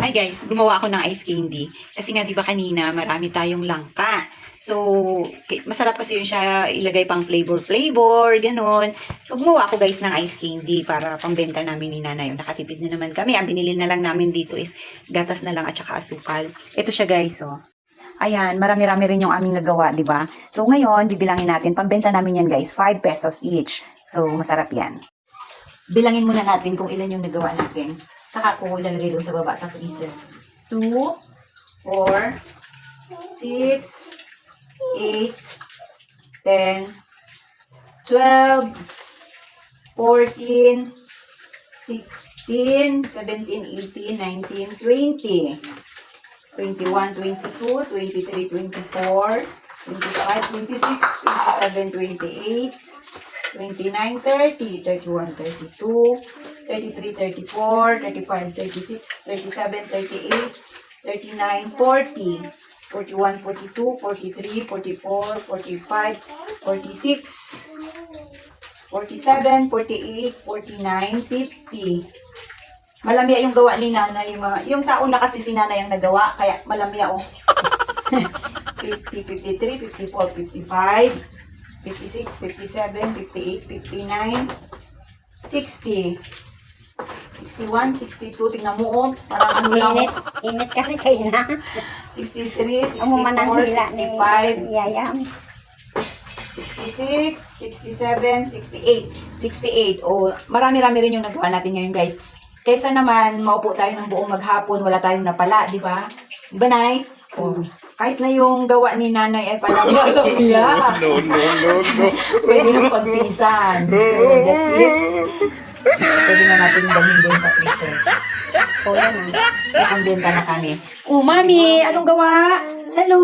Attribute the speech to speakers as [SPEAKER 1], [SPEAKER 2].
[SPEAKER 1] Hi guys, gumawa ako ng ice candy. Kasi nga 'di ba kanina marami tayong langka. So, masarap kasi yun siya ilagay pang flavor, ganun. So, gumawa ako guys ng ice candy para pambenta namin ni nanay. Nakatipid na naman kami. Ang binili na lang namin dito is gatas na lang at saka asukal. Ito siya guys, oh. Ayan, marami-rami rin yung aming nagawa, di ba? So, ngayon, bibilangin natin. Pambenta namin yan guys, 5 pesos each. So, masarap yan. Bilangin muna natin kung ilan yung nagawa natin. Saka ko lalagay doon sa baba sa freezer. 2, 4, 6, 8, 10, 12, 14, 16, 17, 18, 19, 20, 21, 22, 23, 24, 25, 26, 27, 28, 29, 30, 31, 32, 33, 34, 35, 36, 37, 38, 39, 40, 41, 42, 43, 44, 45, 46, 47, 48, 49, 50. Malamya yung gawa ni nanay. Yung sa una kasi si nanay ang nagawa, kaya malamya oh. 50, 53, 54, 55, 56, 57, 58, 59, 60, 61, 62, tingnan mo oh, parang ano lang.
[SPEAKER 2] Init kasi kayo na.
[SPEAKER 1] 63, 64,
[SPEAKER 2] Amo mananghila ni
[SPEAKER 1] 65,
[SPEAKER 2] Yayam.
[SPEAKER 1] 66, 67, 68. 68. Oh, marami-rami rin yung nagawa natin ngayon, guys. Kaysa naman, maupo tayo ng buong maghapon, wala tayong napala, di ba? Di ba, Nay? Oh, kahit na yung gawa ni Nanay ay pala. Yeah.
[SPEAKER 3] No.
[SPEAKER 1] Pwede nang pagpisan. So, that's it. Pwede na natin dalhin din sa freezer.
[SPEAKER 2] O yan ah.
[SPEAKER 1] Nakambenta na kami. Oh, Mami, anong gawa? Hello!